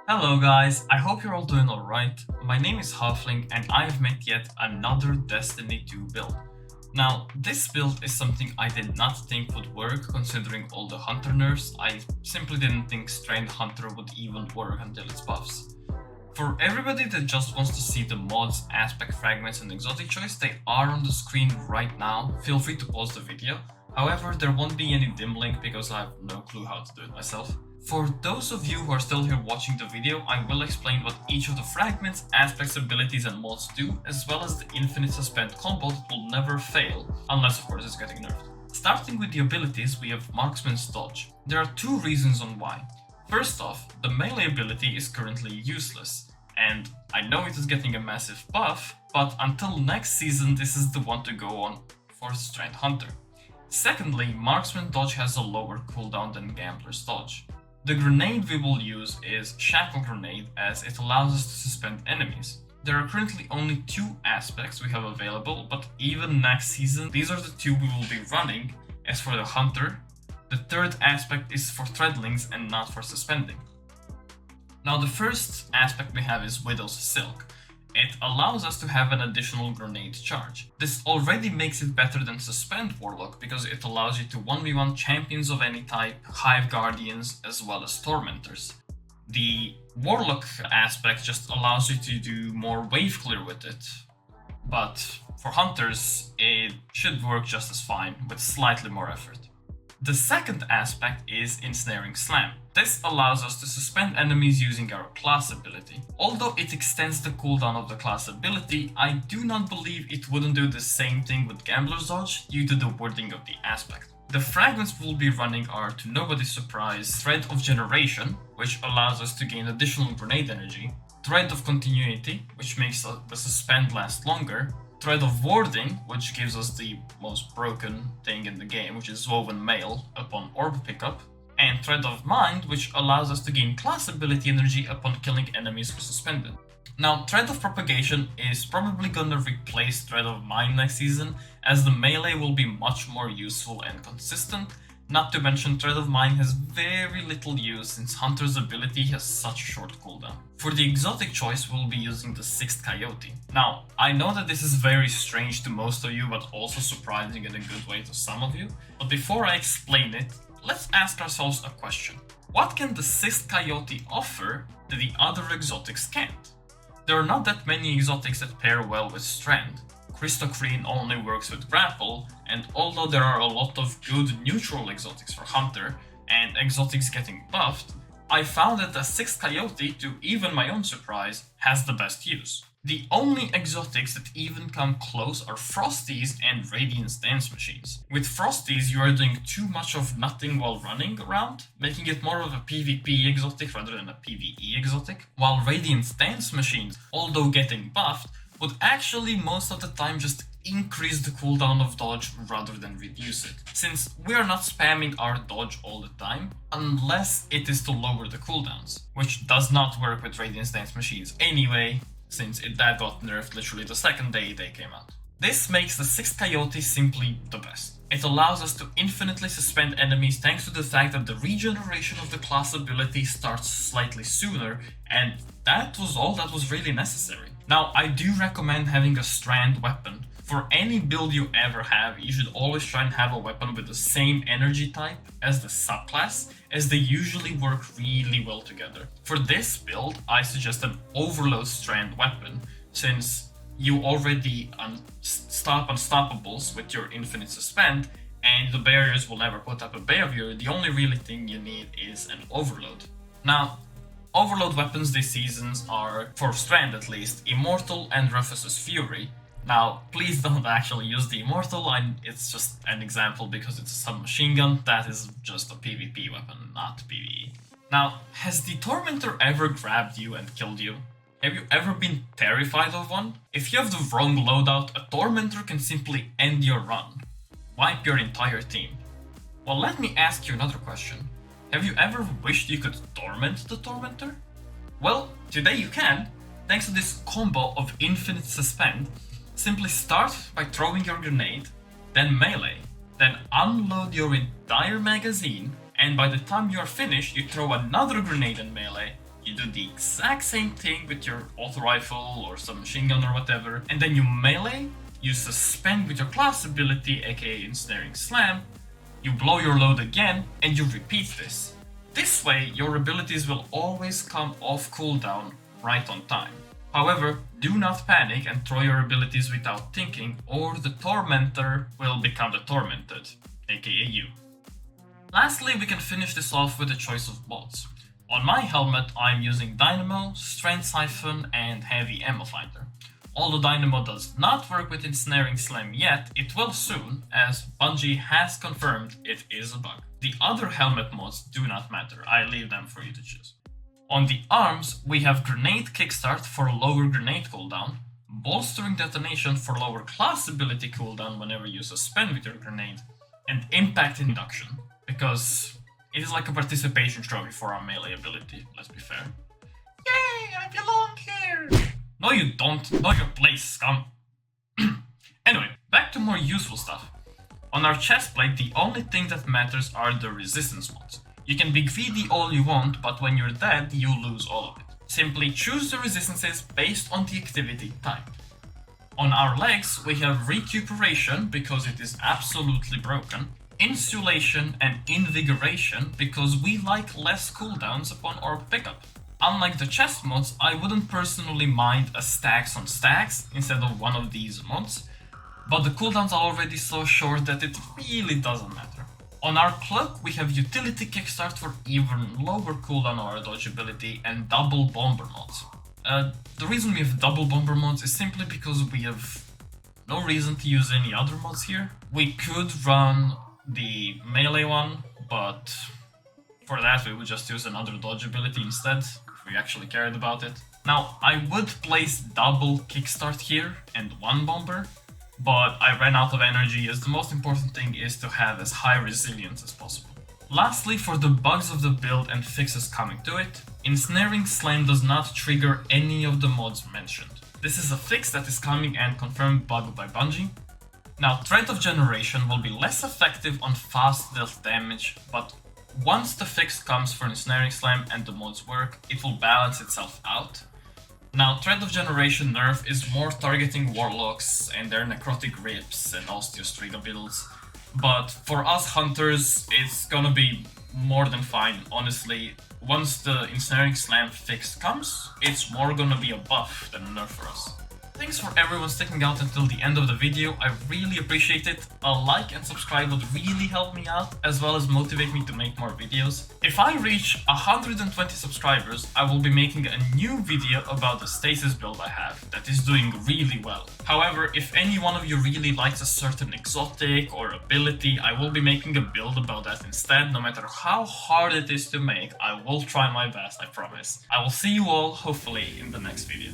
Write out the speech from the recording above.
Hello guys, I hope you're all doing alright. My name is Halfling and I've made yet another Destiny 2 build. Now, this build is something I did not think would work considering all the Hunter nerfs. I simply didn't think Strand Hunter would even work until its buffs. For everybody that just wants to see the mods, aspect fragments and exotic choice, they are on the screen right now. Feel free to pause the video. However, there won't be any dim link because I have no clue how to do it myself. For those of you who are still here watching the video, I will explain what each of the fragments, aspects, abilities and mods do, as well as the infinite suspend combo that will never fail, unless of course it's getting nerfed. Starting with the abilities, we have Marksman's Dodge. There are two reasons on why. First off, the melee ability is currently useless, and I know it is getting a massive buff, but until next season this is the one to go on for Strand Hunter. Secondly, Marksman Dodge has a lower cooldown than Gambler's Dodge. The grenade we will use is Shackle Grenade, as it allows us to suspend enemies. There are currently only two aspects we have available, but even next season these are the two we will be running. As for the Hunter, the third aspect is for Threadlings and not for suspending. Now the first aspect we have is Widow's Silk. It allows us to have an additional grenade charge. This already makes it better than Suspend Warlock because it allows you to 1v1 champions of any type, Hive Guardians, as well as Tormentors. The Warlock aspect just allows you to do more wave clear with it, but for Hunters it should work just as fine with slightly more effort. The second aspect is Ensnaring Slam. This allows us to suspend enemies using our class ability. Although it extends the cooldown of the class ability, I do not believe it wouldn't do the same thing with Gambler's Dodge due to the wording of the aspect. The fragments we'll be running are, to nobody's surprise, Thread of Generation, which allows us to gain additional grenade energy, Thread of Continuity, which makes the suspend last longer, Thread of Warding, which gives us the most broken thing in the game, which is Woven Mail upon orb pickup, and Thread of Mind, which allows us to gain class ability energy upon killing enemies who suspended. Now, Thread of Propagation is probably gonna replace Thread of Mind next season, as the melee will be much more useful and consistent. Not to mention, Thread of Mind has very little use since Hunter's ability has such a short cooldown. For the exotic choice, we'll be using the 6th Coyote. Now, I know that this is very strange to most of you, but also surprising in a good way to some of you. But before I explain it, let's ask ourselves a question. What can the 6th Coyote offer that the other exotics can't? There are not that many exotics that pair well with Strand. Crystocrene only works with Grapple, and although there are a lot of good neutral exotics for Hunter, and exotics getting buffed, I found that the 6th Coyote, to even my own surprise, has the best use. The only exotics that even come close are Frosties and Radiant's Dance Machines. With Frosties, you are doing too much of nothing while running around, making it more of a PvP exotic rather than a PvE exotic, while Radiant's Dance Machines, although getting buffed, would actually most of the time just increase the cooldown of dodge rather than reduce it, since we are not spamming our dodge all the time, unless it is to lower the cooldowns, which does not work with Radiant's Dance Machines anyway, since that got nerfed literally the second day they came out. This makes the 6th Coyote simply the best. It allows us to infinitely suspend enemies thanks to the fact that the regeneration of the class ability starts slightly sooner, and that was all that was really necessary. Now, I do recommend having a Strand weapon. For any build you ever have, you should always try and have a weapon with the same energy type as the subclass, as they usually work really well together. For this build, I suggest an Overload Strand weapon, since you already stop unstoppables with your infinite suspend, and the barriers will never put up a barrier. The only really thing you need is an overload. Now, overload weapons this season are, for Strand at least, Immortal and Rufus's Fury. Now, please don't actually use the Immortal, it's just an example because it's a submachine gun. That is just a PvP weapon, not PvE. Now, has the Tormentor ever grabbed you and killed you? Have you ever been terrified of one? If you have the wrong loadout, a Tormentor can simply end your run. Wipe your entire team. Well, let me ask you another question. Have you ever wished you could torment the Tormentor? Well, today you can, thanks to this combo of infinite suspend. Simply start by throwing your grenade, then melee, then unload your entire magazine, and by the time you are finished, you throw another grenade and melee, you do the exact same thing with your auto rifle or some machine gun or whatever, and then you melee, you suspend with your class ability, aka Ensnaring Slam, you blow your load again, and you repeat this. This way, your abilities will always come off cooldown right on time. However, do not panic and throw your abilities without thinking, or the Tormentor will become the Tormented, aka you. Lastly, we can finish this off with a choice of mods. On my helmet, I'm using Dynamo, Strand Siphon, and Heavy Ammo Finder. Although Dynamo does not work with Ensnaring Slam yet, it will soon, as Bungie has confirmed it is a bug. The other helmet mods do not matter, I leave them for you to choose. On the arms, we have Grenade Kickstart for lower grenade cooldown, Bolstering Detonation for lower class ability cooldown whenever you suspend with your grenade, and Impact Induction, because it is like a participation trophy for our melee ability, let's be fair. Yay, I belong here! No you don't, know your place, scum. Anyway, back to more useful stuff. On our chestplate, the only thing that matters are the resistance mods. You can be greedy all you want, but when you're dead, you lose all of it. Simply choose the resistances based on the activity type. On our legs, we have Recuperation, because it is absolutely broken, Insulation and Invigoration, because we like less cooldowns upon our pickup. Unlike the chest mods, I wouldn't personally mind a stacks on stacks instead of one of these mods, but the cooldowns are already so short that it really doesn't matter. On our cloak, we have Utility Kickstart for even lower cooldown or dodge ability and double bomber mods. The reason we have double bomber mods is simply because we have no reason to use any other mods here. We could run the melee one, but for that we would just use another dodge ability instead, if we actually cared about it. Now, I would place double kickstart here and one bomber, but I ran out of energy as the most important thing is to have as high resilience as possible. Lastly, for the bugs of the build and fixes coming to it, Ensnaring Slam does not trigger any of the mods mentioned. This is a fix that is coming and confirmed bug by Bungie. Now, Threat of Generation will be less effective on fast death damage, but once the fix comes for Ensnaring Slam and the mods work, it will balance itself out. Now, Threat of Generation nerf is more targeting Warlocks and their Necrotic Grips and Osteostriga builds, but for us hunters, it's gonna be more than fine, honestly. Once the Ensnaring Slam fix comes, it's more gonna be a buff than a nerf for us. Thanks for everyone sticking out until the end of the video, I really appreciate it. A like and subscribe would really help me out, as well as motivate me to make more videos. If I reach 120 subscribers, I will be making a new video about the stasis build I have, that is doing really well. However, if any one of you really likes a certain exotic or ability, I will be making a build about that instead. No matter how hard it is to make, I will try my best, I promise. I will see you all, hopefully, in the next video.